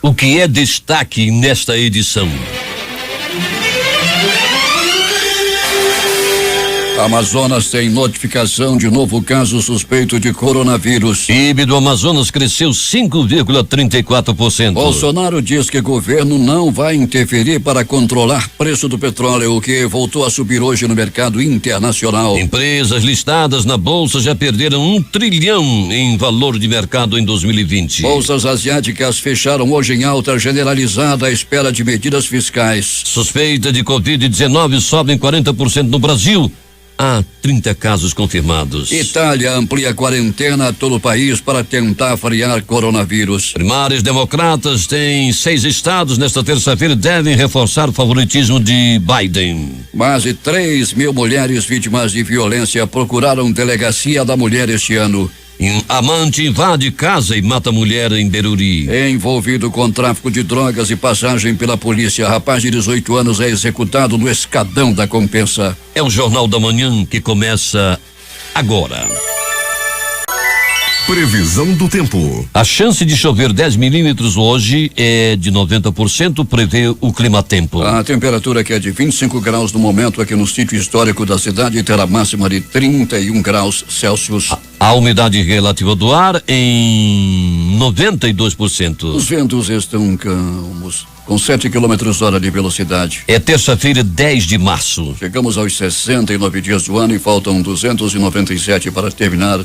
O que é destaque nesta edição? Amazonas tem notificação de novo caso suspeito de coronavírus. PIB do Amazonas cresceu 5,34%. Bolsonaro diz que governo não vai interferir para controlar preço do petróleo, o que voltou a subir hoje no mercado internacional. Empresas listadas na bolsa já perderam 1 trilhão em valor de mercado em 2020. Bolsas asiáticas fecharam hoje em alta generalizada à espera de medidas fiscais. Suspeita de Covid-19 sobe em 40% no Brasil. Há 30 casos confirmados. Itália amplia a quarentena a todo o país para tentar frear coronavírus. Primárias democratas têm 6 estados nesta terça-feira devem reforçar o favoritismo de Biden. Mais de 3.000 mulheres vítimas de violência procuraram delegacia da mulher este ano. Amante invade casa e mata mulher em Beruri. Envolvido com tráfico de drogas e passagem pela polícia, rapaz de 18 anos é executado no Escadão da Compensa. É o Jornal da Manhã que começa agora. Previsão do tempo. A chance de chover 10 milímetros hoje é de 90%, prevê o Climatempo. A temperatura que é de 25 graus no momento aqui no sítio histórico da cidade terá máxima de 31 graus Celsius. A umidade relativa do ar em 92%. Os ventos estão calmos, com 7 km/h de velocidade. É terça-feira, 10 de março. Chegamos aos 69 dias do ano e faltam 297 para terminar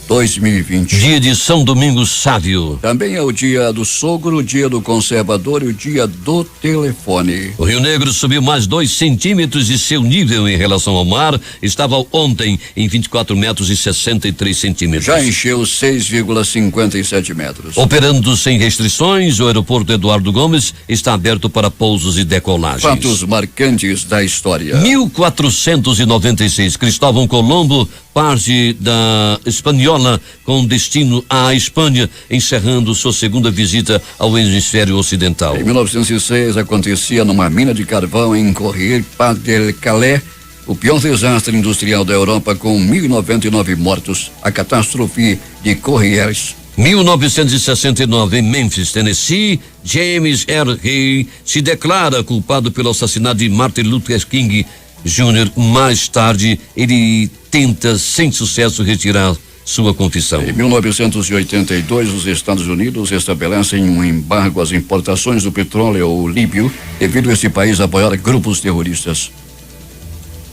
2020. Dia de São Domingos Sávio. Também é o dia do sogro, o dia do conservador e o dia do telefone. O Rio Negro subiu mais 2 centímetros e seu nível em relação ao mar estava ontem em 24 metros e 63 centímetros. Já encheu 6,57 metros. Operando sem restrições, o aeroporto Eduardo Gomes está aberto para pousos e decolagens. Fatos marcantes da história. 1496, Cristóvão Colombo parte da Espanhola com destino à Espanha, encerrando sua segunda visita ao hemisfério ocidental. Em 1906 acontecia numa mina de carvão em Corrières-Pas-de-Calais o pior desastre industrial da Europa com 1.099 mortos, a catástrofe de Corrières. 1969, em Memphis, Tennessee, James R. Hay se declara culpado pelo assassinato de Martin Luther King Jr. Mais tarde, ele tenta, sem sucesso, retirar sua confissão. Em 1982, os Estados Unidos estabelecem um embargo às importações do petróleo líbio, devido a esse país apoiar grupos terroristas.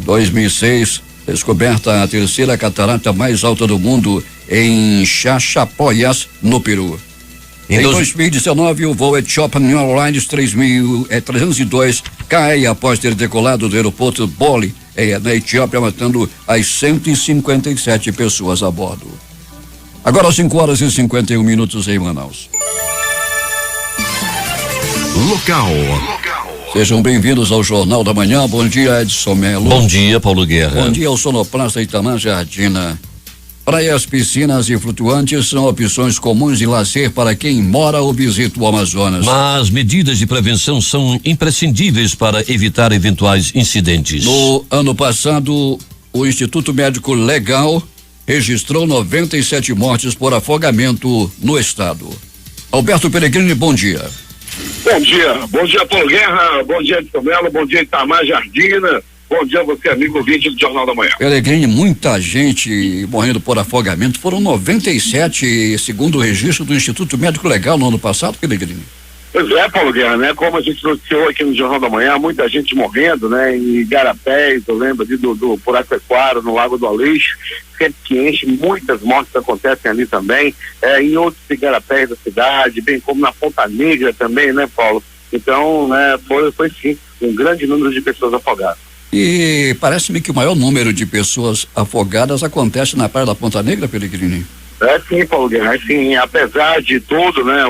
2006, descoberta a terceira catarata mais alta do mundo em Chachapoyas, no Peru. Em 2019, o voo Ethiopian Airlines 302 cai após ter decolado do aeroporto Bole, na Etiópia, matando as 157 pessoas a bordo. Agora 5h51 em Manaus. Local. Sejam bem-vindos ao Jornal da Manhã. Bom dia, Edson Melo. Bom dia, Paulo Guerra. Bom dia ao sonoplasta Itamar Jardina. Praias, piscinas e flutuantes são opções comuns de lazer para quem mora ou visita o Amazonas. Mas medidas de prevenção são imprescindíveis para evitar eventuais incidentes. No ano passado, o Instituto Médico Legal registrou 97 mortes por afogamento no estado. Alberto Peregrini, bom dia. Bom dia Paulo Guerra, bom dia Edson Melo, bom dia Itamar Jardina. Bom dia a você, amigo ouvinte do Jornal da Manhã. Peregrini, muita gente morrendo por afogamento. Foram 97, segundo o registro do Instituto Médico Legal no ano passado, Peregrini. Pois é, Paulo Guerra, né? Como a gente noticiou aqui no Jornal da Manhã, muita gente morrendo, né? Em Igarapés, eu lembro ali do Puraquequara, no Lago do Aleixo, sempre que enche, muitas mortes acontecem ali também, em outros igarapés da cidade, bem como na Ponta Negra também, né, Paulo? Então, né, foi sim, um grande número de pessoas afogadas. E parece-me que o maior número de pessoas afogadas acontece na Praia da Ponta Negra, Peregrini. Sim, Paulo Guerra, assim, apesar de tudo, né,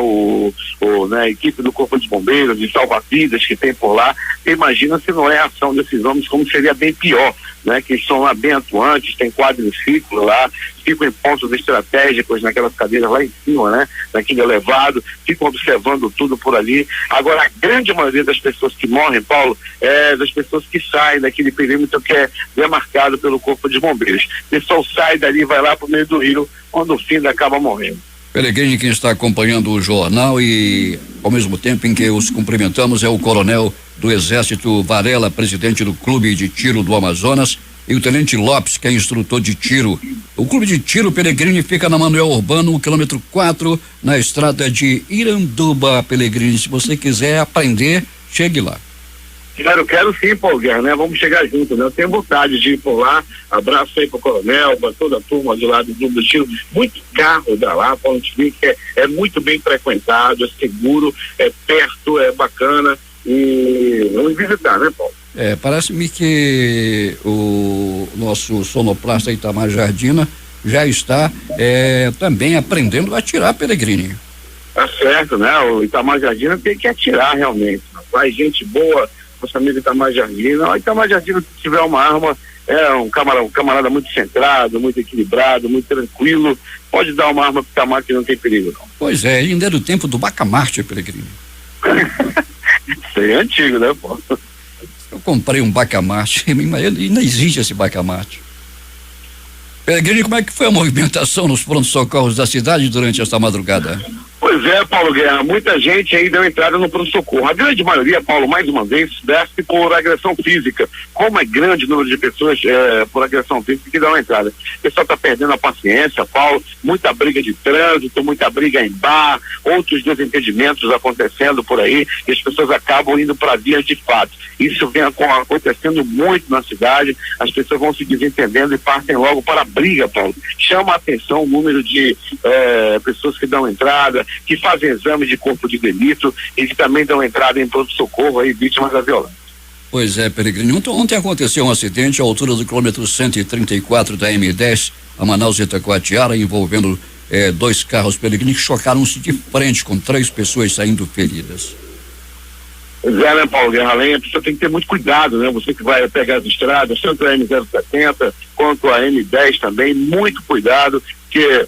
a equipe do Corpo de Bombeiros, de salva-vidas que tem por lá, imagina se não é a ação desses homens, como seria bem pior, né, que estão lá bem atuantes, tem quadriciclo lá, ficam em pontos estratégicos naquelas cadeiras lá em cima, né, naquele elevado, ficam observando tudo por ali. Agora, a grande maioria das pessoas que morrem, Paulo, é das pessoas que saem daquele perímetro que é demarcado pelo Corpo de Bombeiros. O pessoal sai dali e vai lá pro meio do rio, quando o fim acaba morrendo. Peregrini, quem está acompanhando o jornal e ao mesmo tempo em que os cumprimentamos, é o coronel do Exército Varela, presidente do Clube de Tiro do Amazonas, e o tenente Lopes, que é instrutor de tiro. O Clube de Tiro Pelegrini fica na Manuel Urbano, quilômetro 4, na estrada de Iranduba, Pelegrini. Se você quiser aprender, chegue lá. Quero sim, Paulo Guerra, né? Vamos chegar junto, né? Eu tenho vontade de ir por lá. Abraço aí pro coronel, pra toda a turma de lá do Clube do Tiro. Muito carro da lá, Paulo, a gente vê que é muito bem frequentado, é seguro, é perto, é bacana. E vamos visitar, né, Paulo? Parece-me que o nosso sonoplasta Itamar Jardina já está também aprendendo a atirar, Pelegrini. Tá certo, né? O Itamar Jardina tem que atirar realmente. Vai gente boa, nosso amigo Itamar Jardina. O Itamar Jardina, se tiver uma arma, é um camarada muito centrado, muito equilibrado, muito tranquilo. Pode dar uma arma pro Itamar que não tem perigo, não. Pois é, ainda é do tempo do Bacamarte, Pelegrini. Isso aí é antigo, né, pô? Eu comprei um Bacamarte, e não existe esse Bacamarte. Pelegrini, como é que foi a movimentação nos prontos-socorros da cidade durante esta madrugada? Pois é, Paulo Guerra, muita gente aí deu entrada no pronto-socorro. A grande maioria, Paulo, mais uma vez, desce por agressão física. Como é grande o número de pessoas por agressão física que dão entrada. O pessoal está perdendo a paciência, Paulo, muita briga de trânsito, muita briga em bar, outros desentendimentos acontecendo por aí, e as pessoas acabam indo para vias de fato. Isso vem acontecendo muito na cidade, as pessoas vão se desentendendo e partem logo para a briga, Paulo. Chama a atenção o número de pessoas que dão entrada, que fazem exame de corpo de delito e que também dão entrada em pronto-socorro aí, vítimas da violência. Pois é, Pelegrini. Ontem aconteceu um acidente à altura do quilômetro 134 da M10, a Manaus Itacoatiara, envolvendo 2 carros, Pelegrini, que chocaram-se de frente com 3 pessoas saindo feridas. Pois é, né, Paulo Guerra, a pessoa tem que ter muito cuidado, né? Você que vai pegar as estradas, tanto a M070 quanto a M10 também, muito cuidado, porque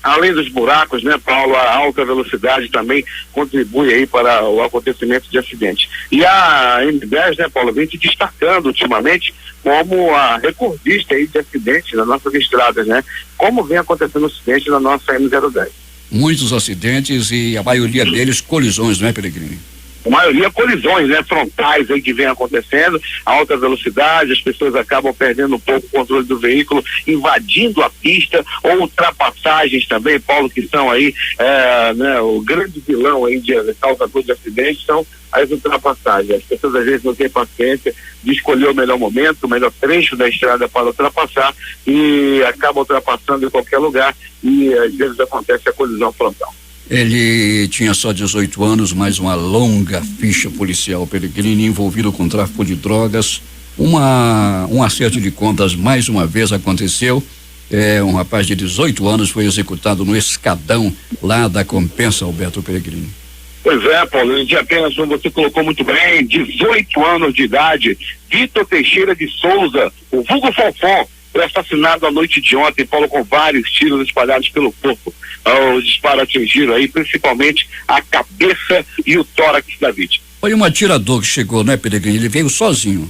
além dos buracos, né, Paulo, a alta velocidade também contribui aí para o acontecimento de acidente. E a M10, né, Paulo, vem se destacando ultimamente como a recordista aí de acidentes nas nossas estradas, né? Como vem acontecendo acidente na nossa M010. Muitos acidentes e a maioria deles colisões, não é, Pelegrini? A maioria colisões, né, frontais aí que vem acontecendo, alta velocidade, as pessoas acabam perdendo um pouco o controle do veículo, invadindo a pista, ou ultrapassagens também, Paulo, que são aí, né, o grande vilão aí de causador de acidentes são as ultrapassagens. As pessoas às vezes não têm paciência de escolher o melhor momento, o melhor trecho da estrada para ultrapassar e acaba ultrapassando em qualquer lugar e às vezes acontece a colisão frontal. Ele tinha só 18 anos, mas uma longa ficha policial, Pelegrini, envolvido com tráfico de drogas. Um acerto de contas mais uma vez aconteceu. Um rapaz de 18 anos foi executado no Escadão, lá da Compensa, Alberto Pelegrini. Pois é, Paulo, ele tinha apenas, como você colocou muito bem, 18 anos de idade. Vitor Teixeira de Souza, o vulgo Fonfon, foi assassinado à noite de ontem, Paulo, com vários tiros espalhados pelo corpo. Os disparos atingiram aí principalmente a cabeça e o tórax da vítima. Foi um atirador que chegou, né, Pelegrini? Ele veio sozinho.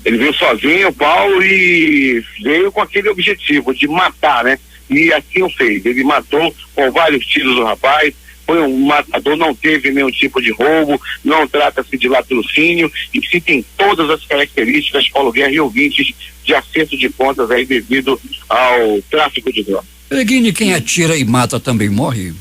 Ele veio sozinho, Paulo, e veio com aquele objetivo de matar, né? E assim o fez. Ele matou com vários tiros o rapaz. Foi um matador, não teve nenhum tipo de roubo, não trata-se de latrocínio e se tem todas as características, Paulo Guerra e ouvintes, de acerto de contas aí devido ao tráfico de drogas. Pelegrini, quem atira e mata também morre?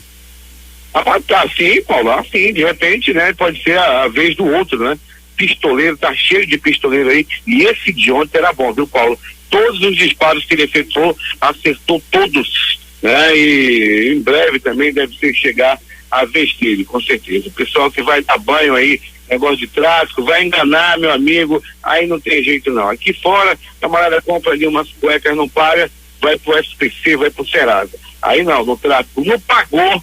Tá sim, Paulo, assim, de repente, né, pode ser a vez do outro, né? Pistoleiro, tá cheio de pistoleiro aí, e esse de ontem era bom, viu, Paulo? Todos os disparos que ele efetuou, acertou todos, né? E em breve também deve ser chegar a vez dele, com certeza. O pessoal que vai dar banho aí, negócio de tráfico, vai enganar, meu amigo, aí não tem jeito não. Aqui fora, a camarada compra ali umas cuecas, não paga, vai pro SPC, vai pro Serasa. Aí não, no tráfico não pagou,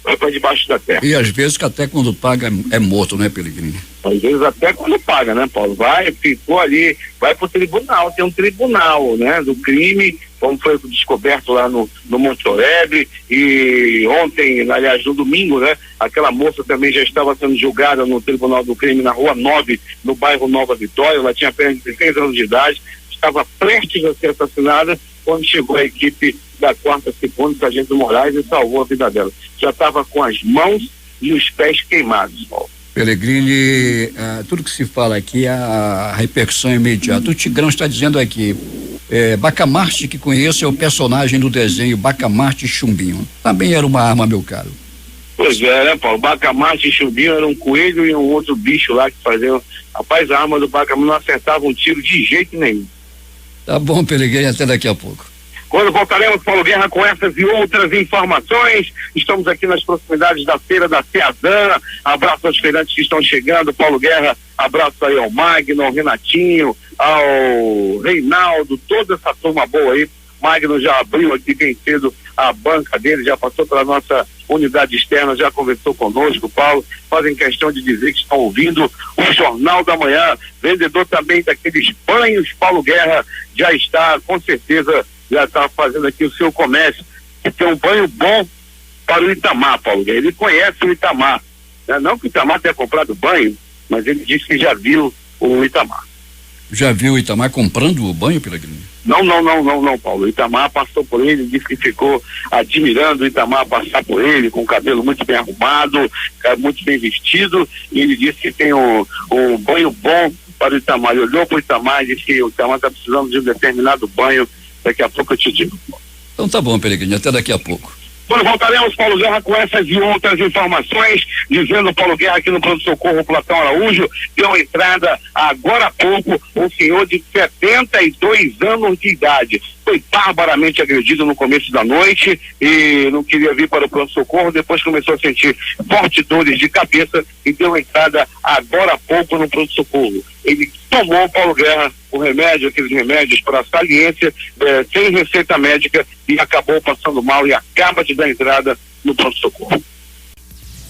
vai para debaixo da terra. E às vezes que até quando paga é morto, né, Pelegrini? Às vezes até quando paga, né, Paulo? Ficou ali, vai pro tribunal, tem um tribunal, né, do crime, como foi descoberto lá no Monte Oreb, e ontem, aliás, no domingo, né, aquela moça também já estava sendo julgada no Tribunal do Crime na Rua 9, no bairro Nova Vitória. Ela tinha apenas 16 anos de idade, estava prestes a ser assassinada quando chegou a equipe da 4ª Segunda, Sargento Moraes, e salvou a vida dela. Já estava com as mãos e os pés queimados, Paulo. Peregrini, tudo que se fala aqui, a repercussão imediata. O Tigrão está dizendo aqui, Bacamarte, que conheço, é o personagem do desenho Bacamarte e Chumbinho. Também era uma arma, meu caro. Pois é, né, Paulo? Bacamarte e Chumbinho era um coelho e um outro bicho lá que faziam. Rapaz, a arma do Bacamarte não acertava um tiro de jeito nenhum. Tá bom, Peregrini, até daqui a pouco. Quando voltaremos, Paulo Guerra, com essas e outras informações, estamos aqui nas proximidades da feira da Ceadan. Abraço aos feirantes que estão chegando, Paulo Guerra, abraço aí ao Magno, ao Renatinho, ao Reinaldo, toda essa turma boa aí. Magno já abriu aqui bem cedo a banca dele, já passou pela nossa unidade externa, já conversou conosco, Paulo, fazem questão de dizer que estão ouvindo o Jornal da Manhã. Vendedor também daqueles banhos, Paulo Guerra, já está, com certeza, já está fazendo aqui o seu comércio, que tem um banho bom para o Itamar, Paulo Guerra. Ele conhece o Itamar, né? Não que o Itamar tenha comprado banho, mas ele disse que já viu o Itamar. Já viu o Itamar comprando o banho, Peregrini? Não, Paulo. O Itamar passou por ele, disse que ficou admirando o Itamar passar por ele, com o cabelo muito bem arrumado, muito bem vestido, e ele disse que tem um banho bom para o Itamar. Ele olhou para o Itamar e disse que o Itamar está precisando de um determinado banho. Daqui a pouco eu te digo. Então tá bom, Peregrini, até daqui a pouco. Quando voltaremos, Paulo Guerra, com essas e outras informações, dizendo Paulo Guerra aqui no pronto-socorro Platão Araújo, deu entrada agora há pouco um senhor de 72 anos de idade. Foi barbaramente agredido no começo da noite e não queria vir para o pronto-socorro, depois começou a sentir fortes dores de cabeça e deu entrada agora há pouco no pronto-socorro. Ele tomou, Paulo Guerra, o remédio, aqueles remédios para saliência, sem receita médica, e acabou passando mal e acaba de dar entrada no pronto-socorro.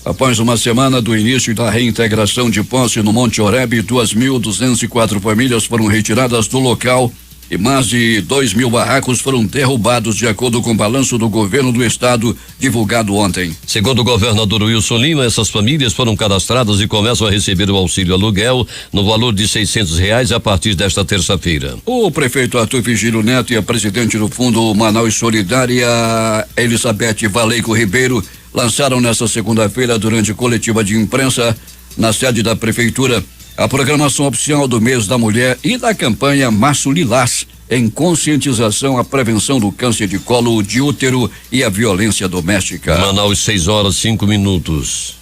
Após uma semana do início da reintegração de posse no Monte Oreb, 2.204 famílias foram retiradas do local e mais de 2.000 barracos foram derrubados, de acordo com o balanço do governo do estado divulgado ontem. Segundo o governador Wilson Lima, essas famílias foram cadastradas e começam a receber o auxílio aluguel no valor de R$600 a partir desta terça-feira. O prefeito Arthur Vigílio Neto e a presidente do Fundo Manaus Solidária, Elizabeth Valeico Ribeiro, lançaram nesta segunda-feira, durante coletiva de imprensa na sede da prefeitura, a programação oficial do mês da mulher e da campanha Março Lilás, em conscientização à prevenção do câncer de colo de útero e a violência doméstica. Manaus, 6h05.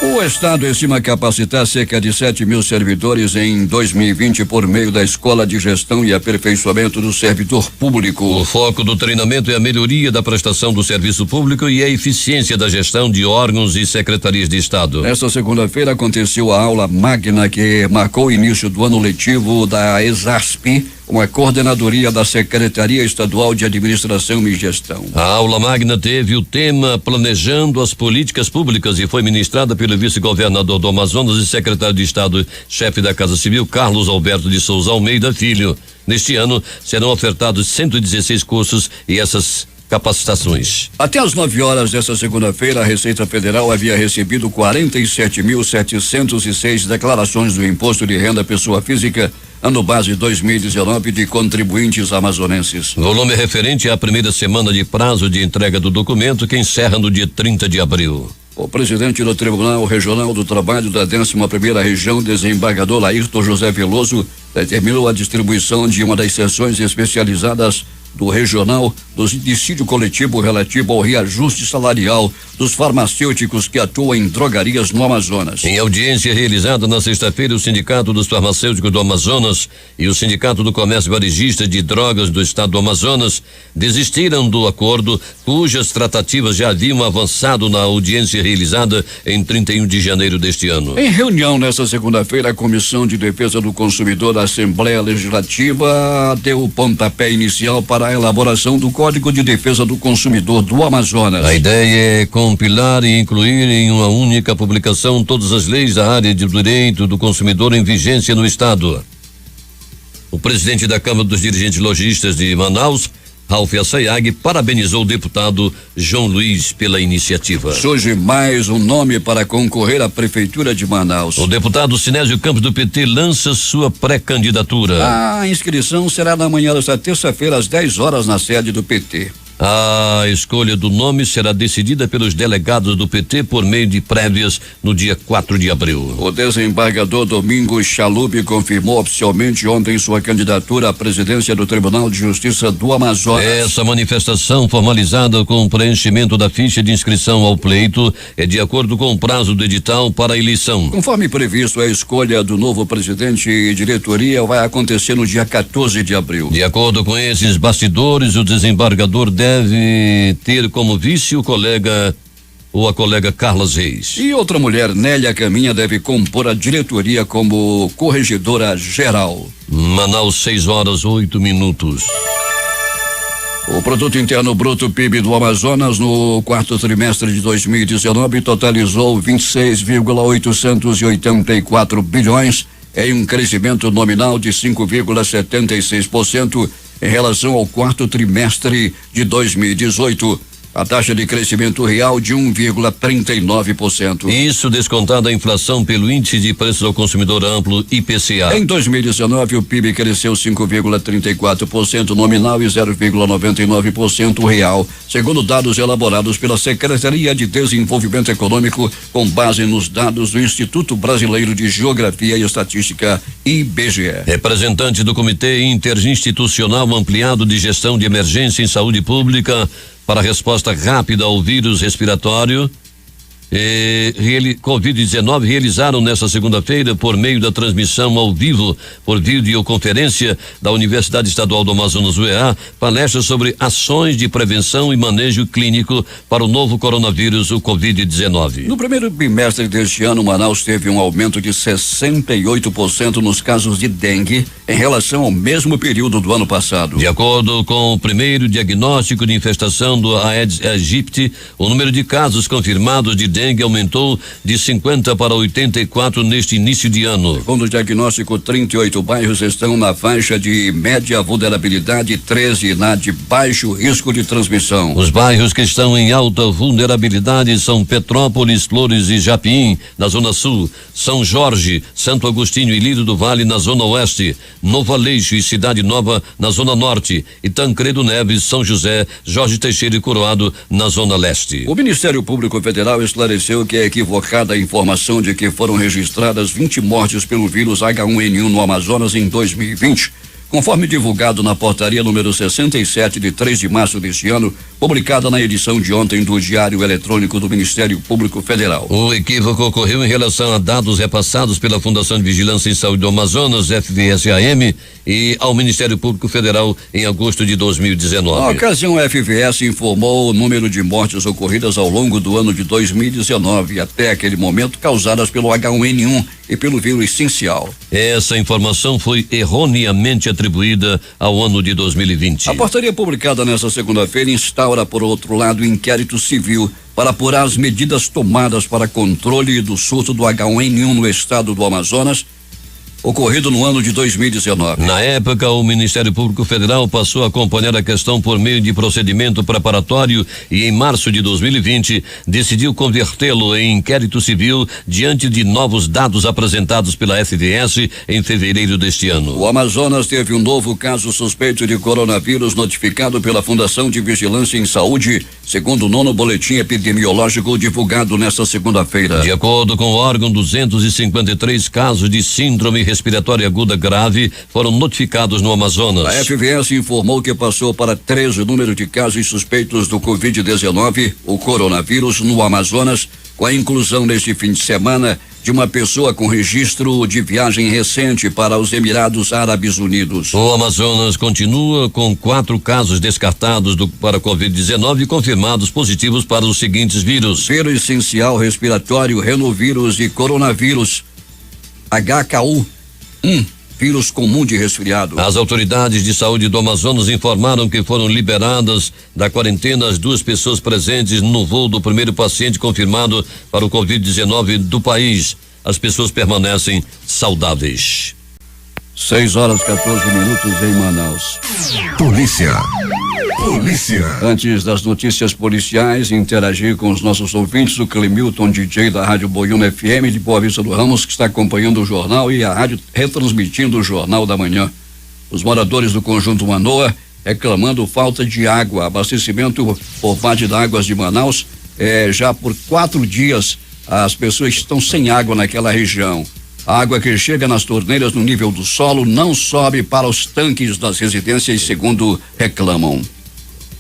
O estado estima capacitar cerca de 7.000 servidores em 2020 por meio da Escola de Gestão e Aperfeiçoamento do Servidor Público. O foco do treinamento é a melhoria da prestação do serviço público e a eficiência da gestão de órgãos e secretarias de Estado. Nesta segunda-feira aconteceu a aula magna que marcou o início do ano letivo da ESASP, uma coordenadoria da Secretaria Estadual de Administração e Gestão. A aula magna teve o tema Planejando as Políticas Públicas e foi ministrada pelo vice-governador do Amazonas e secretário de Estado, chefe da Casa Civil, Carlos Alberto de Souza Almeida Filho. Neste ano serão ofertados 116 cursos e essas capacitações. Até às 9 horas desta segunda-feira, a Receita Federal havia recebido 47.706 declarações do Imposto de Renda Pessoa Física, ano base 2019, de contribuintes amazonenses. Volume referente à primeira semana de prazo de entrega do documento, que encerra no dia 30 de abril. O presidente do Tribunal Regional do Trabalho da 11ª Região, desembargador Laírton José Veloso, determinou a distribuição de uma das seções especializadas do regional do dissídio coletivo relativo ao reajuste salarial dos farmacêuticos que atuam em drogarias no Amazonas. Em audiência realizada na sexta-feira, o Sindicato dos Farmacêuticos do Amazonas e o Sindicato do Comércio Varejista de Drogas do Estado do Amazonas desistiram do acordo, cujas tratativas já haviam avançado na audiência realizada em 31 de janeiro deste ano. Em reunião nesta segunda-feira, a Comissão de Defesa do Consumidor da Assembleia Legislativa deu o pontapé inicial para a elaboração do Código de Defesa do Consumidor do Amazonas. A ideia é compilar e incluir em uma única publicação todas as leis da área de direito do consumidor em vigência no estado. O presidente da Câmara dos Dirigentes Lojistas de Manaus, Ralph Assayag, parabenizou o deputado João Luiz pela iniciativa. Surge mais um nome para concorrer à Prefeitura de Manaus. O deputado Sinésio Campos, do PT, lança sua pré-candidatura. A inscrição será na manhã desta terça-feira, às 10 horas, na sede do PT. A escolha do nome será decidida pelos delegados do PT por meio de prévias no dia 4 de abril. O desembargador Domingos Chalub confirmou oficialmente ontem sua candidatura à presidência do Tribunal de Justiça do Amazonas. Essa manifestação, formalizada com o preenchimento da ficha de inscrição ao pleito, é de acordo com o prazo do edital para a eleição. Conforme previsto, a escolha do novo presidente e diretoria vai acontecer no dia 14 de abril. De acordo com esses bastidores, o desembargador deve ter como vice o colega ou a colega Carla Reis. E outra mulher, Nélia Caminha, deve compor a diretoria como corregedora geral. Manaus, 6h08. O Produto Interno Bruto PIB do Amazonas no quarto trimestre de 2019 totalizou 26,884 bilhões, em um crescimento nominal de 5,76% em relação ao quarto trimestre de 2018. A taxa de crescimento real de 1,39%. Isso descontado a inflação pelo Índice de Preços ao Consumidor Amplo, IPCA. Em 2019, o PIB cresceu 5,34% nominal e 0,99% real, segundo dados elaborados pela Secretaria de Desenvolvimento Econômico, com base nos dados do Instituto Brasileiro de Geografia e Estatística, IBGE. Representante do Comitê Interinstitucional Ampliado de Gestão de Emergência em Saúde Pública para resposta rápida ao vírus respiratório Covid-19 realizaram nesta segunda-feira, por meio da transmissão ao vivo por videoconferência da Universidade Estadual do Amazonas, UEA, palestras sobre ações de prevenção e manejo clínico para o novo coronavírus, o Covid-19. No primeiro bimestre deste ano, Manaus teve um aumento de 68% nos casos de dengue em relação ao mesmo período do ano passado. De acordo com o primeiro diagnóstico de infestação do Aedes aegypti, o número de casos confirmados de dengue aumentou de 50 para 84 neste início de ano. Segundo o diagnóstico, 38 bairros estão na faixa de média vulnerabilidade, 13 na de baixo risco de transmissão. Os bairros que estão em alta vulnerabilidade são Petrópolis, Flores e Japim, na zona sul, São Jorge, Santo Agostinho e Lírio do Vale, na zona oeste, Novo Aleixo e Cidade Nova, na zona norte, e Tancredo Neves, São José, Jorge Teixeira e Coroado, na zona leste. O Ministério Público Federal esclareceu que é equivocada a informação de que foram registradas 20 mortes pelo vírus H1N1 no Amazonas em 2020. Conforme divulgado na portaria número 67 de 3 de março deste ano, publicada na edição de ontem do Diário Eletrônico do Ministério Público Federal. O equívoco ocorreu em relação a dados repassados pela Fundação de Vigilância em Saúde do Amazonas, FVS-AM, e ao Ministério Público Federal em agosto de 2019. Na ocasião, a FVS informou o número de mortes ocorridas ao longo do ano de 2019, até aquele momento causadas pelo H1N1 e pelo vírus essencial. Essa informação foi erroneamente atribuída ao ano de 2020. A portaria publicada nesta segunda-feira instaura, por outro lado, um inquérito civil para apurar as medidas tomadas para controle do surto do H1N1 no estado do Amazonas, ocorrido no ano de 2019. Na época, o Ministério Público Federal passou a acompanhar a questão por meio de procedimento preparatório e, em março de 2020, decidiu convertê-lo em inquérito civil diante de novos dados apresentados pela FVS em fevereiro deste ano. O Amazonas teve um novo caso suspeito de coronavírus notificado pela Fundação de Vigilância em Saúde, segundo o 9º boletim epidemiológico divulgado nesta segunda-feira. De acordo com o órgão, 253 casos de síndrome respiratória aguda grave foram notificados no Amazonas. A FVS informou que passou para 13 o número de casos suspeitos do Covid-19, o coronavírus, no Amazonas, com a inclusão neste fim de semana de uma pessoa com registro de viagem recente para os Emirados Árabes Unidos. O Amazonas continua com 4 casos descartados para Covid-19 e confirmados positivos para os seguintes vírus: vírus essencial respiratório, renovírus e coronavírus, HKU1, vírus comum de resfriado. As autoridades de saúde do Amazonas informaram que foram liberadas da quarentena as 2 pessoas presentes no voo do primeiro paciente confirmado para o Covid-19 do país. As pessoas permanecem saudáveis. 6h14 em Manaus. Polícia. Antes das notícias policiais, interagir com os nossos ouvintes, o Clemilton, DJ da Rádio Boiúna FM de Boa Vista do Ramos, que está acompanhando o jornal, e a rádio retransmitindo o Jornal da Manhã. Os moradores do Conjunto Manoa reclamando falta de água. Abastecimento por parte da Águas de Manaus, já por 4 dias as pessoas estão sem água naquela região. A água que chega nas torneiras no nível do solo não sobe para os tanques das residências, segundo reclamam.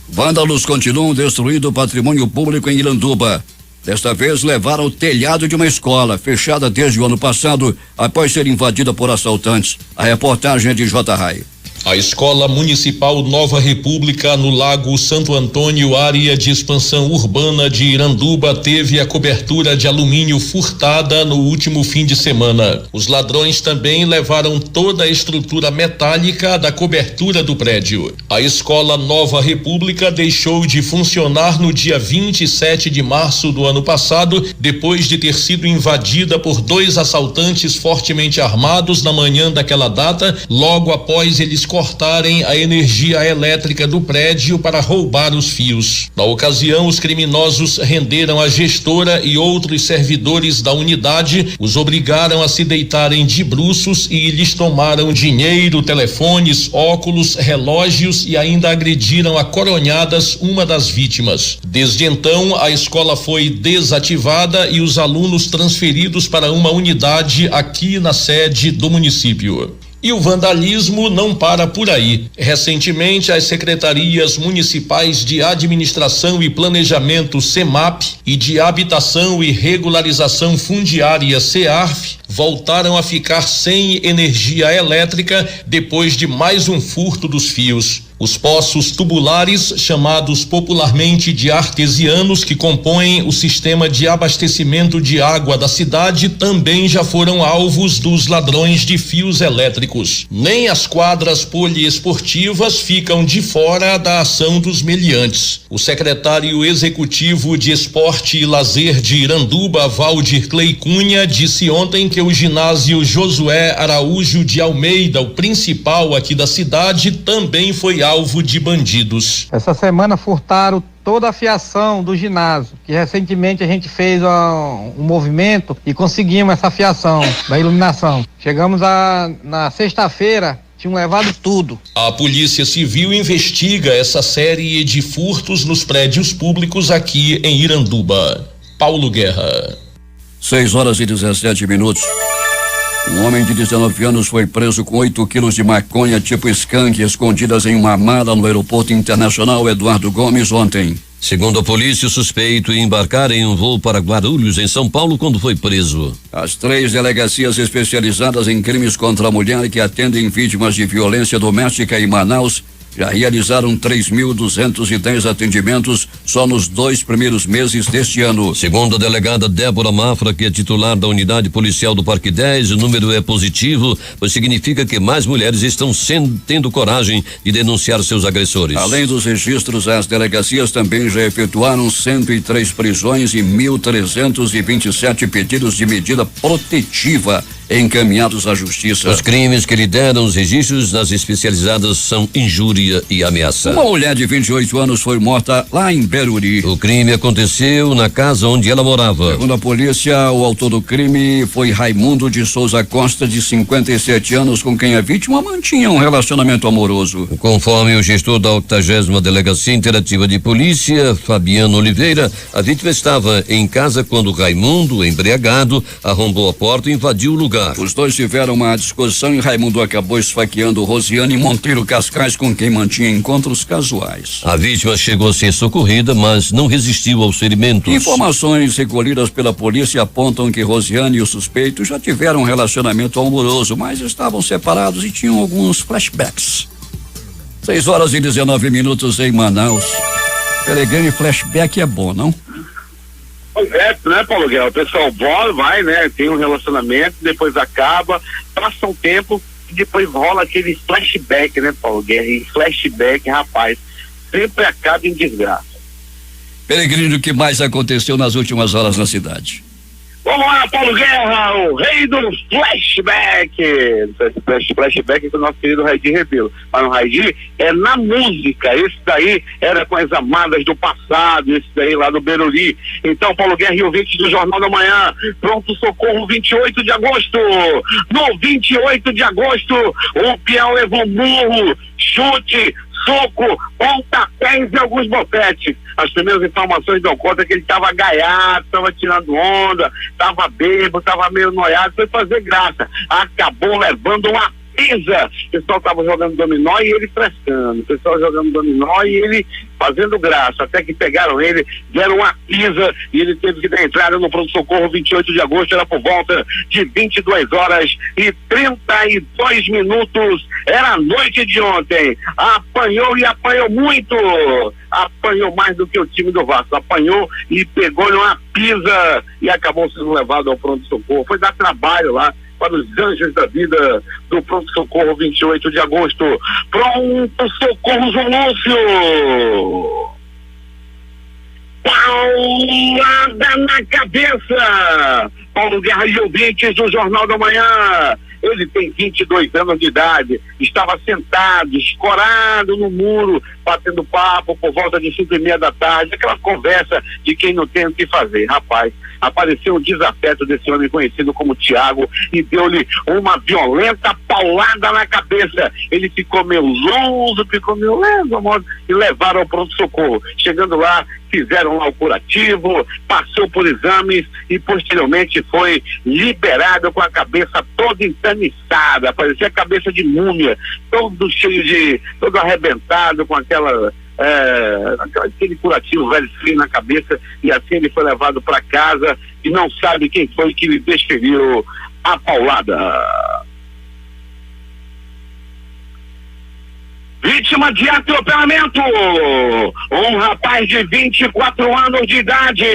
Vândalos continuam destruindo o patrimônio público em Iranduba. Desta vez levaram o telhado de uma escola, fechada desde o ano passado, após ser invadida por assaltantes. A reportagem é de J. Rai. A Escola Municipal Nova República, no Lago Santo Antônio, área de expansão urbana de Iranduba, teve a cobertura de alumínio furtada no último fim de semana. Os ladrões também levaram toda a estrutura metálica da cobertura do prédio. A Escola Nova República deixou de funcionar no dia 27 de março do ano passado, depois de ter sido invadida por 2 assaltantes fortemente armados na manhã daquela data, logo após eles cortarem a energia elétrica do prédio para roubar os fios. Na ocasião, os criminosos renderam a gestora e outros servidores da unidade, os obrigaram a se deitarem de bruços e lhes tomaram dinheiro, telefones, óculos, relógios e ainda agrediram a coronhadas uma das vítimas. Desde então, a escola foi desativada e os alunos transferidos para uma unidade aqui na sede do município. E o vandalismo não para por aí. Recentemente, as secretarias municipais de Administração e Planejamento, SEMAP, e de Habitação e Regularização Fundiária, SEARF, voltaram a ficar sem energia elétrica depois de mais um furto dos fios. Os poços tubulares, chamados popularmente de artesianos, que compõem o sistema de abastecimento de água da cidade, também já foram alvos dos ladrões de fios elétricos. Nem as quadras poliesportivas ficam de fora da ação dos meliantes. O secretário executivo de Esporte e Lazer de Iranduba, Valdir Clay Cunha, disse ontem que o ginásio Josué Araújo de Almeida, o principal aqui da cidade, também foi alvo de bandidos. Essa semana furtaram toda a fiação do ginásio, que recentemente a gente fez um movimento e conseguimos essa fiação da iluminação. Chegamos na sexta-feira, tinham levado tudo. A Polícia Civil investiga essa série de furtos nos prédios públicos aqui em Iranduba. Paulo Guerra. 6:17. Um homem de 19 anos foi preso com 8 quilos de maconha tipo skunk escondidas em uma mala no Aeroporto Internacional Eduardo Gomes ontem. Segundo a polícia, o suspeito ia embarcar em um voo para Guarulhos, em São Paulo, quando foi preso. As 3 delegacias especializadas em crimes contra a mulher que atendem vítimas de violência doméstica em Manaus já realizaram 3.210 atendimentos só nos 2 primeiros meses deste ano. Segundo a delegada Débora Mafra, que é titular da unidade policial do Parque 10, o número é positivo, pois significa que mais mulheres estão tendo coragem de denunciar seus agressores. Além dos registros, as delegacias também já efetuaram 103 prisões e 1.327 pedidos de medida protetiva encaminhados à justiça. Os crimes que lideram os registros nas especializadas são injúria e ameaça. Uma mulher de 28 anos foi morta lá em Beruri. O crime aconteceu na casa onde ela morava. Segundo a polícia, o autor do crime foi Raimundo de Souza Costa, de 57 anos, com quem a vítima mantinha um relacionamento amoroso. Conforme o gestor da 80ª Delegacia Interativa de Polícia, Fabiano Oliveira, a vítima estava em casa quando Raimundo, embriagado, arrombou a porta e invadiu o lugar. Os dois tiveram uma discussão e Raimundo acabou esfaqueando Rosiane Monteiro Cascais, com quem mantinha encontros casuais. A vítima chegou a ser socorrida, mas não resistiu aos ferimentos. Informações recolhidas pela polícia apontam que Rosiane e o suspeito já tiveram um relacionamento amoroso, mas estavam separados e tinham alguns flashbacks. 6:19 em Manaus. Peregrino, flashback é bom, não? Pois é, né, Paulo Guerra? O pessoal vai, né? Tem um relacionamento, depois acaba, passa um tempo e depois rola aquele flashback, né, Paulo Guerra? E flashback, rapaz, sempre acaba em desgraça. Peregrino, o que mais aconteceu nas últimas horas na cidade? Vamos lá, Paulo Guerra, o rei do flashback. Flashback com o nosso querido Raidi Rebelo. Mas o Raidi é na música. Esse daí era com as amadas do passado, esse daí lá do Beruri. Então, Paulo Guerra e ouvintes do Jornal da Manhã, pronto socorro, 28 de agosto. No 28 de agosto, o peão levou murro, chute, soco, pontapés e alguns bofetes. As primeiras informações dão conta que ele estava gaiado, estava tirando onda, estava bêbado, estava meio noiado, foi fazer graça. Acabou levando uma pisa. O pessoal estava jogando dominó e ele frescando. O pessoal jogando dominó e ele fazendo graça. Até que pegaram ele, deram uma pisa e ele teve que dar entrada no pronto-socorro 28 de agosto. Era por volta de 22 horas e 32 minutos. Era a noite de ontem. Apanhou e apanhou muito. Apanhou mais do que o time do Vasco. Apanhou e pegou-lhe uma pisa e acabou sendo levado ao pronto-socorro. Foi dar trabalho lá para os anjos da vida do pronto-socorro 28 de agosto. Pronto-socorro João Lúcio. Paulada na cabeça. Paulo Guerra e ouvintes do Jornal da Manhã. Ele tem 22 anos de idade, estava sentado, escorado no muro, batendo papo por volta de 5:30 da tarde, aquela conversa de quem não tem o que fazer. Rapaz, apareceu um desafeto desse homem conhecido como Tiago e deu-lhe uma violenta paulada na cabeça. Ele ficou meio zonzo, ficou meio lento, e levaram ao pronto-socorro. Chegando lá, fizeram lá o curativo, passou por exames e posteriormente foi liberado com a cabeça toda entaniçada, parecia a cabeça de múmia, todo cheio de, todo arrebentado com aquele curativo velho frio na cabeça, e assim ele foi levado para casa e não sabe quem foi que lhe desferiu a paulada. Vítima de atropelamento, um rapaz de 24 anos de idade,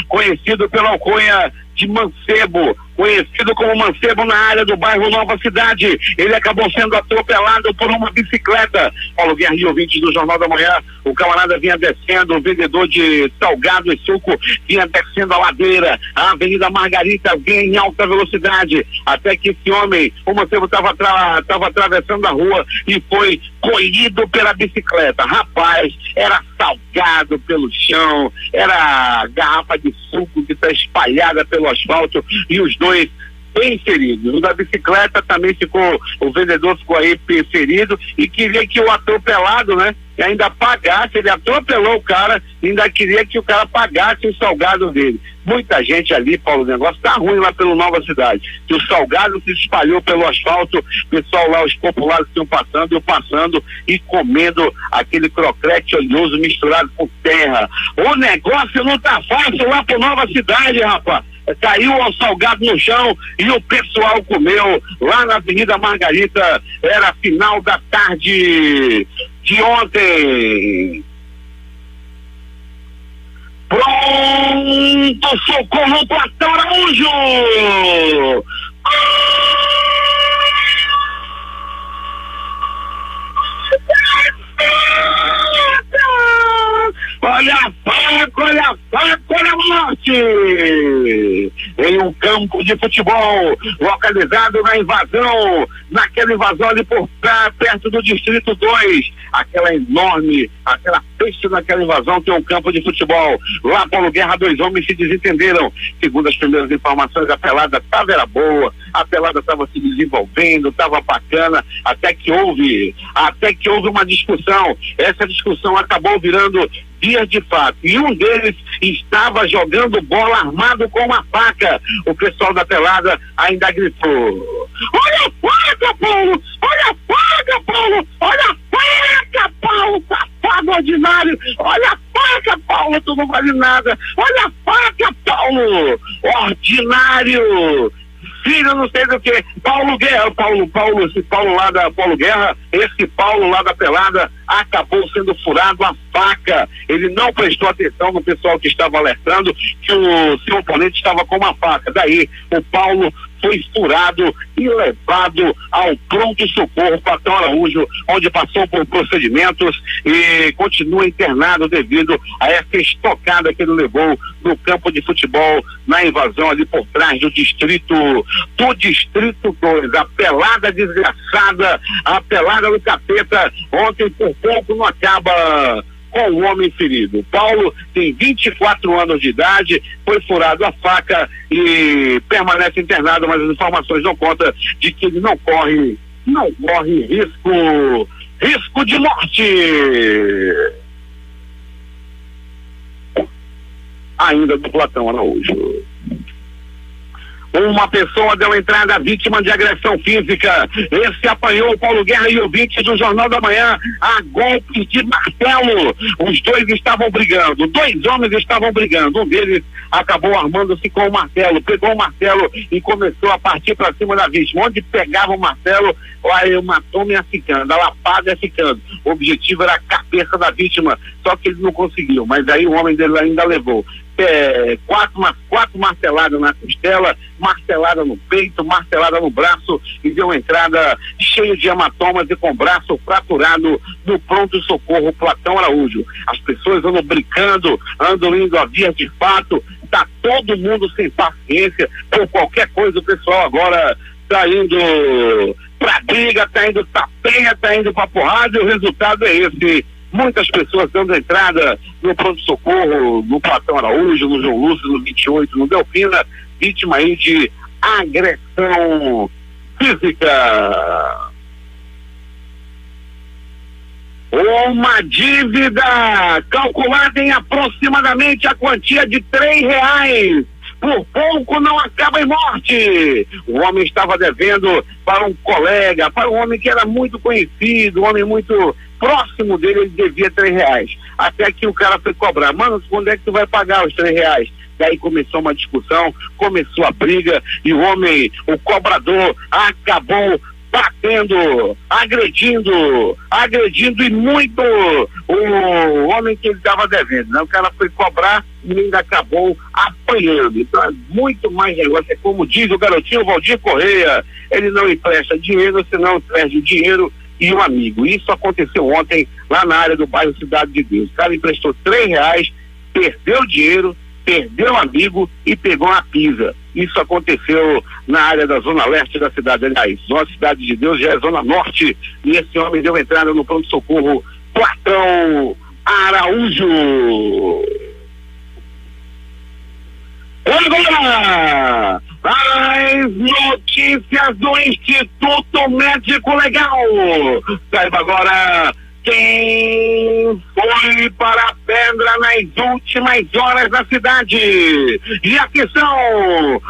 conhecido pela alcunha de Mancebo, conhecido como Mancebo na área do bairro Nova Cidade. Ele acabou sendo atropelado por uma bicicleta. Paulo Guerra e ouvintes do Jornal da Manhã, o camarada vinha descendo, o vendedor de salgado e suco vinha descendo a ladeira, a Avenida Margarita vinha em alta velocidade, até que esse homem, o Mancebo estava atravessando a rua e foi colhido pela bicicleta. Rapaz, era salgado pelo chão, era garrafa de suco que está espalhada pelo asfalto e os dois bem feridos. O da bicicleta também ficou, o vendedor ficou aí ferido e queria que o atropelado, né, ainda pagasse. Ele atropelou o cara e ainda queria que o cara pagasse o salgado dele. Muita gente ali, Paulo, o negócio tá ruim lá pelo Nova Cidade, que o salgado se espalhou pelo asfalto, o pessoal lá, os populares estão passando e comendo aquele crocrete oleoso misturado com terra. O negócio não tá fácil lá pro Nova Cidade, rapaz. Caiu o salgado no chão e o pessoal comeu lá na Avenida Margarita. Era final da tarde de ontem. Pronto, socorro para Platão Araújo. Olha a faca, olha a faca, olha a morte! Em um campo de futebol, localizado na invasão, naquela invasão ali por perto do Distrito 2, aquela enorme, aquela peixe naquela invasão tem um campo de futebol. Lá, Paulo Guerra, dois homens se desentenderam. Segundo as primeiras informações, a pelada era boa, a pelada estava se desenvolvendo, estava bacana, até que houve uma discussão. Essa discussão acabou virando dias de fato, e um deles estava jogando bola armado com uma faca. O pessoal da pelada ainda gritou: olha a faca, Paulo! Olha a faca, Paulo! Olha a faca, Paulo! Safado ordinário! Olha a faca, Paulo! Tu não vale nada! Olha a faca, Paulo! Ordinário! Filho, não sei do que. Paulo Guerra, esse Paulo lá da pelada acabou sendo furado a faca. Ele não prestou atenção no pessoal que estava alertando que o seu oponente estava com uma faca. Daí o Paulo foi furado e levado ao pronto-socorro Platão Araújo, onde passou por procedimentos e continua internado devido a essa estocada que ele levou no campo de futebol, na invasão ali por trás do Distrito 2. A pelada desgraçada, a pelada do capeta, ontem por pouco não acaba com o homem ferido. Paulo tem 24 anos de idade, foi furado a faca e permanece internado, mas as informações dão conta de que ele não corre risco risco de morte. Ainda do Platão Araújo. Uma pessoa deu entrada vítima de agressão física. Esse apanhou o Paulo Guerra e o ouvinte do Jornal da Manhã a golpes de martelo. Os dois estavam brigando, 2 homens estavam brigando. Um deles acabou armando-se com o martelo, pegou o martelo e começou a partir para cima da vítima. Onde pegava o martelo, o hematoma ia ficando, a lapada ia ficando. O objetivo era a cabeça da vítima, só que ele não conseguiu, mas aí o homem dele ainda levou 4 marteladas na costela, martelada no peito, martelada no braço, e deu entrada cheio de hematomas e com o braço fraturado no pronto-socorro Platão Araújo. As pessoas andam brincando, andam indo a vias de fato, tá todo mundo sem paciência por qualquer coisa. O pessoal agora tá indo pra briga, tá indo tapeia, tá indo pra porrada, e o resultado é esse. Muitas pessoas dando entrada no pronto-socorro, no Platão Araújo, no João Lúcio, no 28, no Delfina, vítima aí de agressão física. Uma dívida calculada em aproximadamente a quantia de R$3. Por pouco não acaba em morte. O homem estava devendo para um colega, para um homem que era muito conhecido, um homem muito próximo dele. Ele devia R$3. Até que o cara foi cobrar: mano, quando é que tu vai pagar os R$3? Daí começou uma discussão, começou a briga, e o homem, o cobrador, acabou batendo, agredindo e muito o homem que ele estava devendo, né? O cara foi cobrar e ainda acabou apanhando. Então é muito mais negócio. É como diz o garotinho Valdir Correia: ele não empresta dinheiro, senão perde o dinheiro e um amigo. Isso aconteceu ontem lá na área do bairro Cidade de Deus. O cara emprestou R$3, perdeu dinheiro, perdeu um amigo e pegou uma pisa. Isso aconteceu na área da zona leste da cidade. Aliás, nossa Cidade de Deus já é zona norte, e esse homem deu entrada no pronto-socorro Platão Araújo. Agora, as notícias do Instituto Médico Legal. Saiba agora quem foi para a pedra nas últimas horas da cidade. E atenção,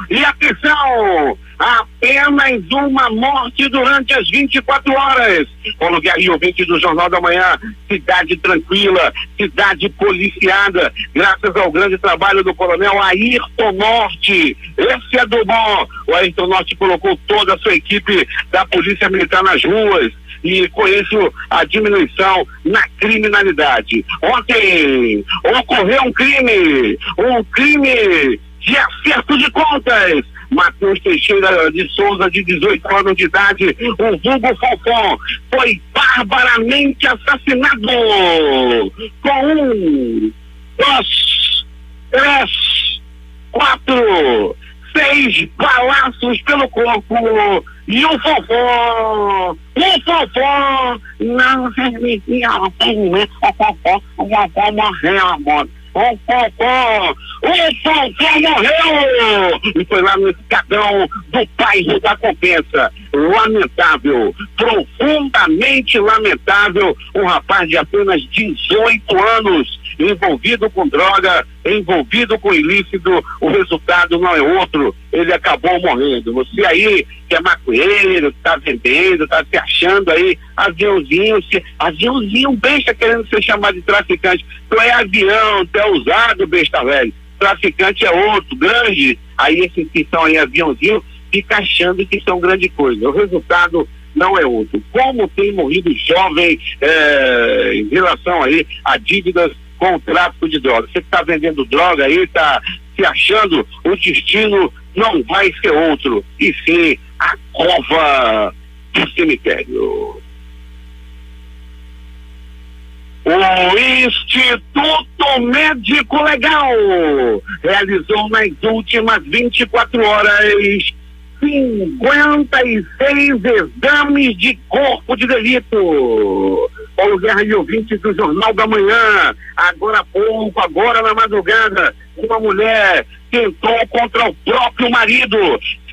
apenas uma morte durante as 24 horas. Paulo Guerra e ouvinte do Jornal da Manhã, cidade tranquila, cidade policiada, graças ao grande trabalho do coronel Ayrton Norte. Esse é do bom. O Ayrton Norte colocou toda a sua equipe da Polícia Militar nas ruas, e com isso a diminuição na criminalidade. Ontem ocorreu um crime de acerto de contas. Matheus Teixeira de Souza, de 18 anos de idade, o vulgo Falcão, foi barbaramente assassinado com 1, 2, 3, 4, 6 balaços pelo corpo. E o Fofó não permitia o atendimento. O Fofó morreu, amor. O Fofó morreu! E foi lá no escadão do bairro da Compensa. Lamentável, profundamente lamentável, um rapaz de apenas 18 anos, envolvido com droga, envolvido com ilícito. O resultado não é outro, ele acabou morrendo. Você aí que é maconheiro, tá vendendo, tá se achando aí aviãozinho besta, querendo ser chamado de traficante. Tu é avião, tu é usado, besta velho. Traficante é outro, grande. Aí esses que são aí aviãozinho fica achando que são grande coisa. O resultado não é outro. Como tem morrido jovem em relação aí a dívidas com o tráfico de drogas. Você que está vendendo droga aí, está se achando, o destino não vai ser outro, e sim a cova do cemitério. O Instituto Médico Legal realizou nas últimas 24 horas 56 exames de corpo de delito. Paulo Guerra e ouvintes do Jornal da Manhã. Agora há pouco, agora na madrugada, uma mulher tentou contra o próprio marido.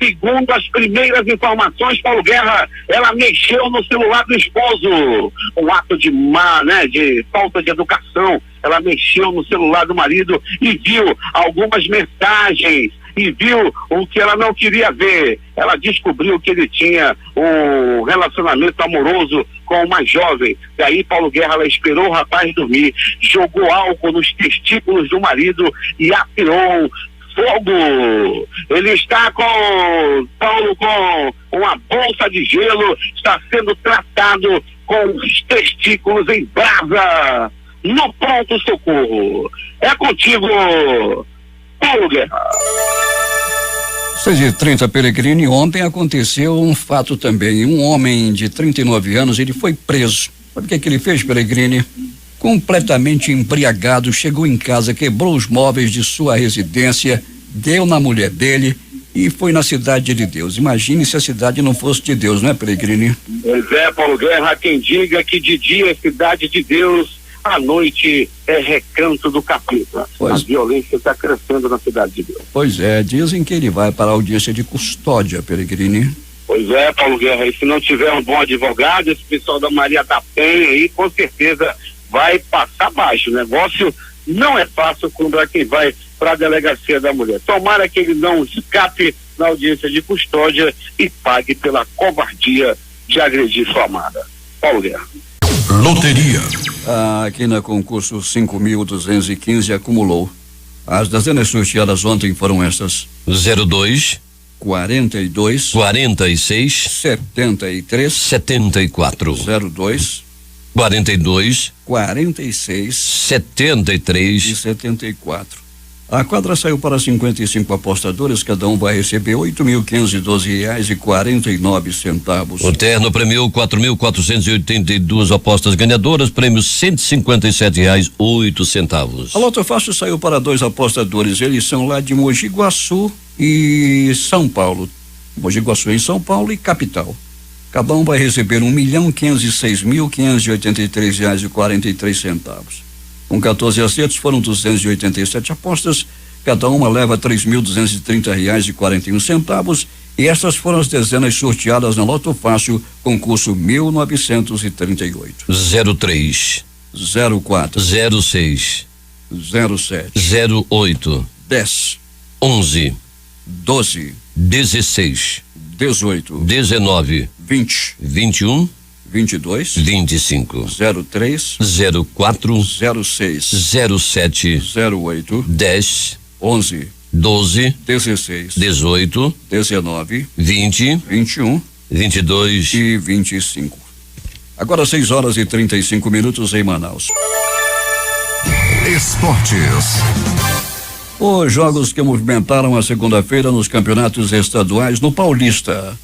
Segundo as primeiras informações, Paulo Guerra, ela mexeu no celular do esposo. Um ato de de falta de educação. Ela mexeu no celular do marido e viu algumas mensagens e viu o que ela não queria ver. Ela descobriu que ele tinha um relacionamento amoroso com uma jovem. Daí Paulo Guerra, ela esperou o rapaz dormir, jogou álcool nos testículos do marido e atirou fogo. Ele está com uma bolsa de gelo, está sendo tratado com os testículos em brasa no pronto-socorro. É contigo, Paulo Guerra. 6h30, Peregrini. Ontem aconteceu um fato também. Um homem de 39 anos, ele foi preso. Sabe o que ele fez, Peregrini? Completamente embriagado, chegou em casa, quebrou os móveis de sua residência, deu na mulher dele e foi na Cidade de Deus. Imagine se a cidade não fosse de Deus, não é, Peregrini? Pois é, Paulo Guerra, há quem diga que de dia é Cidade de Deus, à noite é recanto do capeta. A violência está crescendo na Cidade de Deus. Pois é, dizem que ele vai para a audiência de custódia, Peregrini. Pois é, Paulo Guerra, e se não tiver um bom advogado, esse pessoal da Maria da Penha aí, com certeza vai passar baixo. O negócio não é fácil contra quem vai para a delegacia da mulher. Tomara que ele não escape na audiência de custódia e pague pela covardia de agredir sua amada. Paulo Guerra. Loteria. Aqui na concurso 5.215 acumulou. As dezenas sorteadas ontem foram estas: 02, 42, 46, 73, 74, 02, 42, 46 73 e 74. A quadra saiu para 55 apostadores, cada um vai receber R$8.512,49. O terno premiou 4.482 apostas ganhadoras, prêmios R$157,08. A Loto Fácil saiu para 2 apostadores, eles são lá de Mogi Guaçu e São Paulo. Mogi Guaçu em São Paulo e capital. Cada um vai receber R$1.506.583,43. Com 14 acertos foram 287 apostas, cada uma leva R$3.230,41, e estas foram as dezenas sorteadas na Loto Fácil, concurso 1938. 03, 04, 06, 07, 08, 10, 11, 12, 16, 18, 19, 20, 21, 22, 25, 03, 04, 06, 07, 08, 10, 11, 12, 16, 18, 19, 20, 21 22 e 25. Agora 6h35 em Manaus. Esportes. Os jogos que movimentaram a segunda-feira nos campeonatos estaduais no Paulista.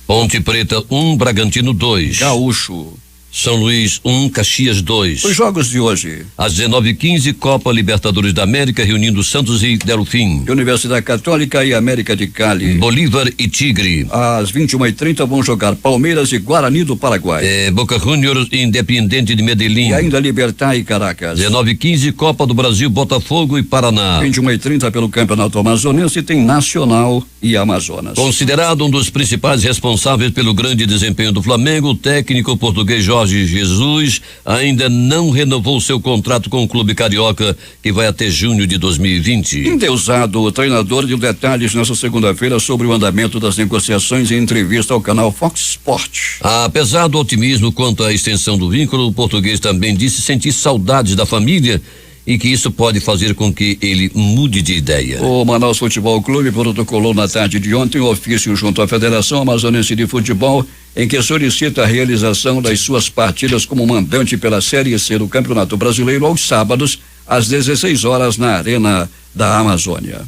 Ponte Preta 1, Bragantino 2. Gaúcho. São Luís 1, Caxias 2. Os jogos de hoje. Às 19h15, Copa Libertadores da América, reunindo Santos e Delfim. Universidade Católica e América de Cali. Bolívar e Tigre. Às 21h30 vão jogar Palmeiras e Guarani do Paraguai. Boca Juniors e Independiente de Medellín. E ainda Libertad e Caracas. 19h15, Copa do Brasil, Botafogo e Paraná. 21h30 pelo Campeonato Amazonense tem Nacional e Amazonas. Considerado um dos principais responsáveis pelo grande desempenho do Flamengo, o técnico português Jorge Jesus ainda não renovou seu contrato com o clube carioca, que vai até junho de 2020. Endeusado, o treinador deu detalhes nesta segunda-feira sobre o andamento das negociações em entrevista ao canal Fox Sport. Apesar do otimismo quanto à extensão do vínculo, o português também disse sentir saudades da família e que isso pode fazer com que ele mude de ideia. O Manaus Futebol Clube protocolou na tarde de ontem um ofício junto à Federação Amazonense de Futebol, em que solicita a realização das suas partidas como mandante pela Série C do Campeonato Brasileiro aos sábados, às 16 horas, na Arena da Amazônia.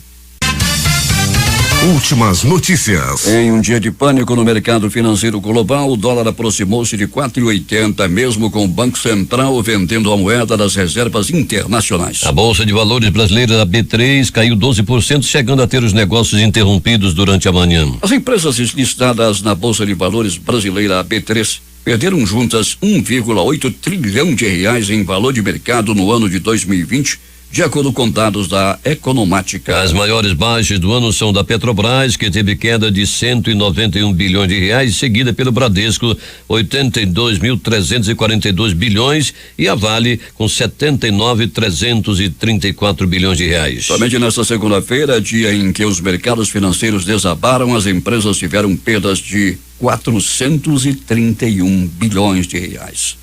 Últimas notícias. Em um dia de pânico no mercado financeiro global, o dólar aproximou-se de 4,80, mesmo com o Banco Central vendendo a moeda das reservas internacionais. A Bolsa de Valores brasileira, a B3, caiu 12%, chegando a ter os negócios interrompidos durante a manhã. As empresas listadas na Bolsa de Valores brasileira, a B3, perderam juntas 1,8 trilhão de reais em valor de mercado no ano de 2020, de acordo com dados da Economática. As maiores baixas do ano são da Petrobras, que teve queda de 191 bilhões de reais, seguida pelo Bradesco, 82.342 bilhões, e a Vale com 79.334 bilhões de reais. Somente nesta segunda-feira, dia em que os mercados financeiros desabaram, as empresas tiveram perdas de 431 bilhões de reais.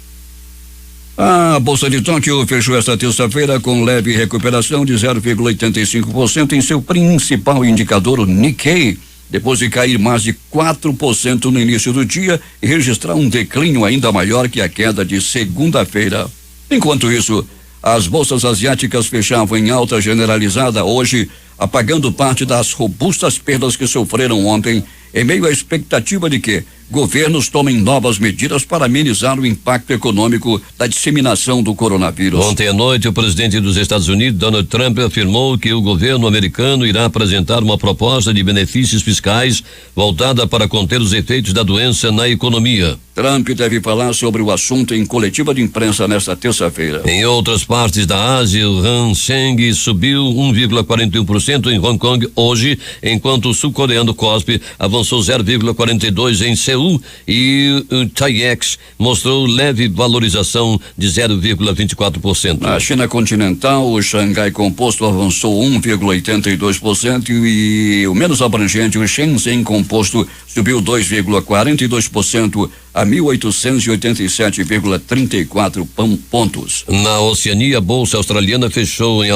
A Bolsa de Tóquio fechou esta terça-feira com leve recuperação de 0,85% em seu principal indicador, o Nikkei, depois de cair mais de 4% no início do dia e registrar um declínio ainda maior que a queda de segunda-feira. Enquanto isso, as bolsas asiáticas fechavam em alta generalizada hoje, apagando parte das robustas perdas que sofreram ontem, em meio à expectativa de que governos tomem novas medidas para amenizar o impacto econômico da disseminação do coronavírus. Ontem à noite, o presidente dos Estados Unidos, Donald Trump, afirmou que o governo americano irá apresentar uma proposta de benefícios fiscais voltada para conter os efeitos da doença na economia. Trump deve falar sobre o assunto em coletiva de imprensa nesta terça-feira. Em outras partes da Ásia, o Hang Seng subiu 1,41% em Hong Kong hoje, enquanto o sul-coreano KOSPI avançou 0,42% em Seul e o TAIEX mostrou leve valorização de 0,24%. Na China continental, o Xangai Composto avançou 1,82% e o menos abrangente, o Shenzhen Composto, subiu 2,42% a 1.887,34 pontos. Na Oceania, a bolsa australiana fechou em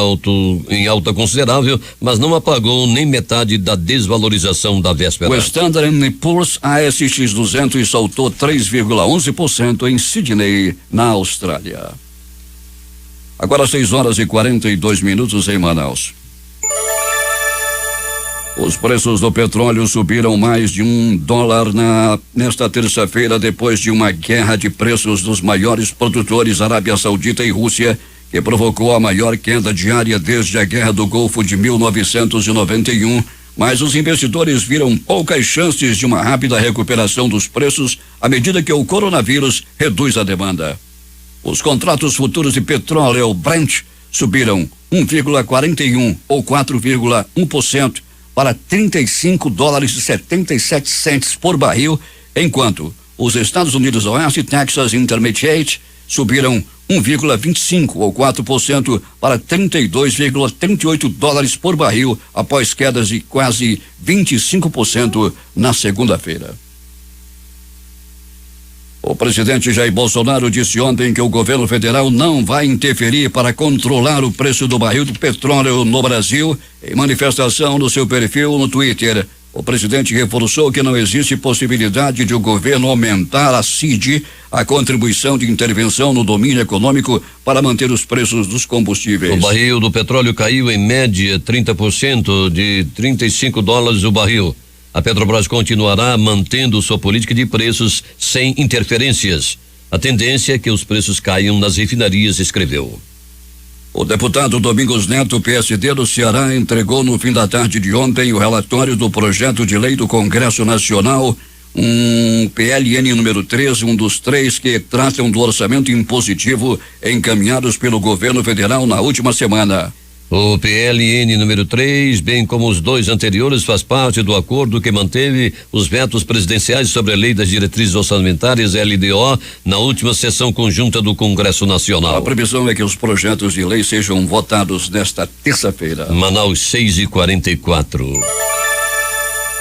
alta considerável, mas não apagou nem metade da desvalorização da véspera. O Standard & Poor's ASX 200 saltou 3,11% em Sydney, na Austrália. Agora 6h42 em Manaus. Os preços do petróleo subiram mais de $1 nesta terça-feira, depois de uma guerra de preços dos maiores produtores, Arábia Saudita e Rússia, que provocou a maior queda diária desde a Guerra do Golfo de 1991. Mas os investidores viram poucas chances de uma rápida recuperação dos preços à medida que o coronavírus reduz a demanda. Os contratos futuros de petróleo Brent subiram 1,41 ou 4,1% para $35,77 por barril, enquanto os Estados Unidos Oeste Texas Intermediate subiram 1,25 ou 4% para $32,38 por barril, após quedas de quase 25% na segunda-feira. O presidente Jair Bolsonaro disse ontem que o governo federal não vai interferir para controlar o preço do barril de petróleo no Brasil. Em manifestação no seu perfil no Twitter, o presidente reforçou que não existe possibilidade de o governo aumentar a CID, a contribuição de intervenção no domínio econômico, para manter os preços dos combustíveis. O barril do petróleo caiu em média 30%, de $35 o barril. A Petrobras continuará mantendo sua política de preços sem interferências. A tendência é que os preços caiam nas refinarias, escreveu. O deputado Domingos Neto, PSD do Ceará, entregou no fim da tarde de ontem o relatório do projeto de lei do Congresso Nacional, um PLN número 13, um dos 3 que tratam do orçamento impositivo encaminhados pelo governo federal na última semana. O PLN número 3, bem como os 2 anteriores, faz parte do acordo que manteve os vetos presidenciais sobre a Lei das Diretrizes Orçamentárias, LDO, na última sessão conjunta do Congresso Nacional. A previsão é que os projetos de lei sejam votados nesta terça-feira. Manaus 6h44.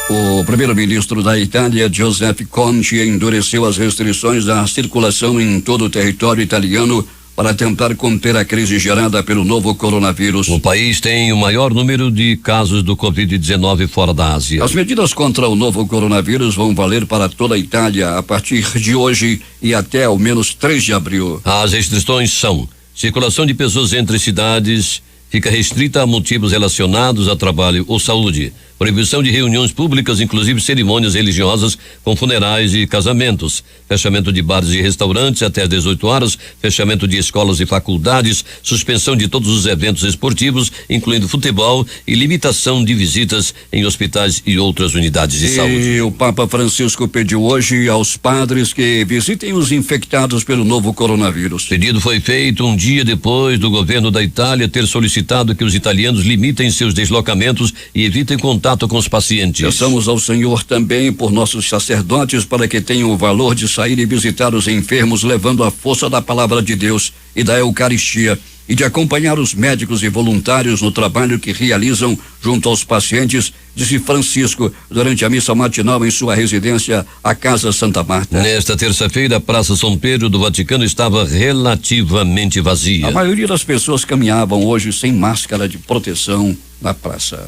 O primeiro-ministro da Itália, Giuseppe Conte, endureceu as restrições à circulação em todo o território italiano para tentar conter a crise gerada pelo novo coronavírus. O país tem o maior número de casos do Covid-19 fora da Ásia. As medidas contra o novo coronavírus vão valer para toda a Itália a partir de hoje e até ao menos 3 de abril. As restrições são: circulação de pessoas entre cidades fica restrita a motivos relacionados a trabalho ou saúde. Proibição de reuniões públicas, inclusive cerimônias religiosas com funerais e casamentos. Fechamento de bares e restaurantes até às 18 horas, fechamento de escolas e faculdades, suspensão de todos os eventos esportivos, incluindo futebol, e limitação de visitas em hospitais e outras unidades de saúde. E o Papa Francisco pediu hoje aos padres que visitem os infectados pelo novo coronavírus. O pedido foi feito um dia depois do governo da Itália ter solicitado que os italianos limitem seus deslocamentos e evitem contato com os pacientes. Peçamos ao Senhor também por nossos sacerdotes para que tenham o valor de sair e visitar os enfermos, levando a força da palavra de Deus e da Eucaristia, e de acompanhar os médicos e voluntários no trabalho que realizam junto aos pacientes, disse Francisco durante a missa matinal em sua residência, a Casa Santa Marta. Nesta terça-feira, a Praça São Pedro do Vaticano estava relativamente vazia. A maioria das pessoas caminhavam hoje sem máscara de proteção na praça.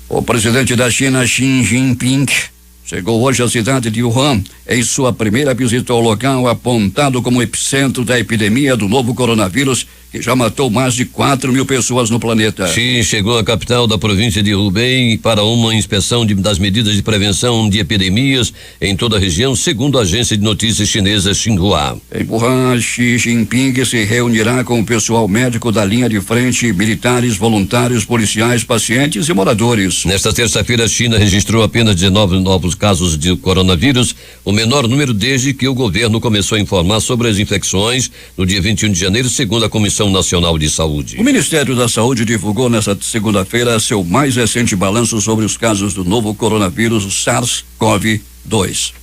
O presidente da China, Xi Jinping, chegou hoje à cidade de Wuhan em sua primeira visita ao local apontado como epicentro da epidemia do novo coronavírus, que já matou mais de 4.000 pessoas no planeta. Xi chegou à capital da província de Hubei para uma inspeção das medidas de prevenção de epidemias em toda a região, segundo a agência de notícias chinesa Xinhua. Em Wuhan, Xi Jinping se reunirá com o pessoal médico da linha de frente, militares, voluntários, policiais, pacientes e moradores. Nesta terça-feira, a China registrou apenas 19 novos casos de coronavírus, o menor número desde que o governo começou a informar sobre as infecções no dia 21 de janeiro, segundo a Comissão Nacional de Saúde. O Ministério da Saúde divulgou nesta segunda-feira seu mais recente balanço sobre os casos do novo coronavírus, o SARS-CoV-2.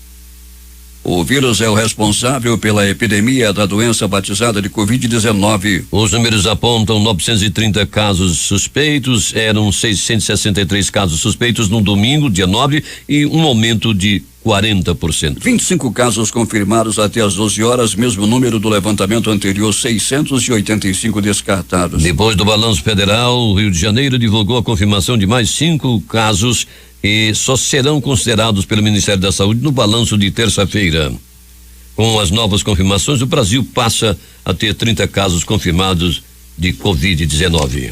O vírus é o responsável pela epidemia da doença batizada de Covid-19. Os números apontam 930 casos suspeitos, eram 663 casos suspeitos no domingo, dia 9, e um aumento de 40%. 25 casos confirmados até às 12 horas, mesmo número do levantamento anterior, 685 descartados. Depois do balanço federal, o Rio de Janeiro divulgou a confirmação de mais 5 casos e só serão considerados pelo Ministério da Saúde no balanço de terça-feira. Com as novas confirmações, o Brasil passa a ter 30 casos confirmados de Covid-19.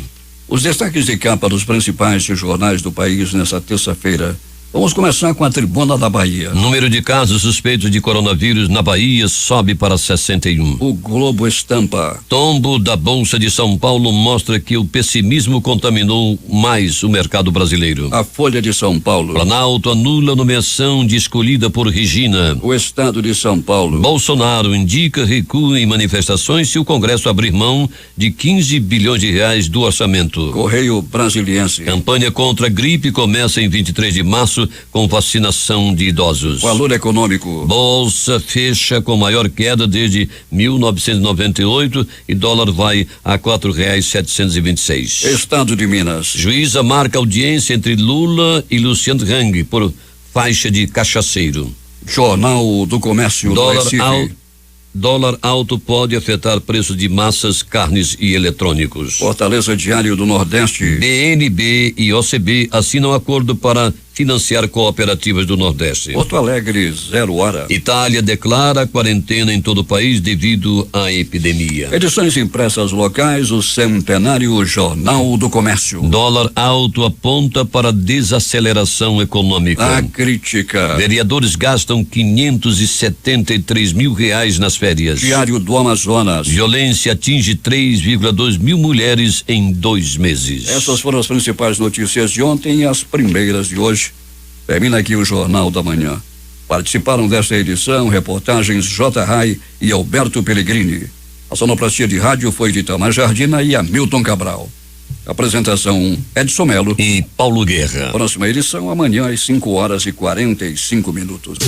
Os destaques de capa dos principais jornais do país nesta terça-feira. Vamos começar com a Tribuna da Bahia. Número de casos suspeitos de coronavírus na Bahia sobe para 61. O Globo estampa. Tombo da Bolsa de São Paulo mostra que o pessimismo contaminou mais o mercado brasileiro. A Folha de São Paulo. Planalto anula a nomeação de escolhida por Regina. O Estado de São Paulo. Bolsonaro indica recuo em manifestações se o Congresso abrir mão de 15 bilhões de reais do orçamento. Correio Brasiliense. Campanha contra a gripe começa em 23 de março com vacinação de idosos. Valor econômico. Bolsa fecha com maior queda desde 1998 e dólar vai a R$4,726. Estado de Minas. Juíza marca audiência entre Lula e Luciano Hang por faixa de cachaceiro. Jornal do Comércio do Recife. Dólar alto pode afetar preço de massas, carnes e eletrônicos. Fortaleza Diário do Nordeste. BNB e OCB assinam acordo para financiar cooperativas do Nordeste. Porto Alegre, 0 hora. Itália declara quarentena em todo o país devido à epidemia. Edições impressas locais, o centenário Jornal do Comércio. Dólar alto aponta para desaceleração econômica. A crítica. Vereadores gastam 573 mil reais nas férias. Diário do Amazonas. Violência atinge 3,2 mil mulheres em 2 meses. Essas foram as principais notícias de ontem e as primeiras de hoje. Termina aqui o Jornal da Manhã. Participaram desta edição reportagens J. Rai e Alberto Pellegrini. A sonoplastia de rádio foi de Itamar Jardina e Hamilton Cabral. Apresentação Edson Melo e Paulo Guerra. Próxima edição amanhã às 5 horas e 45 minutos.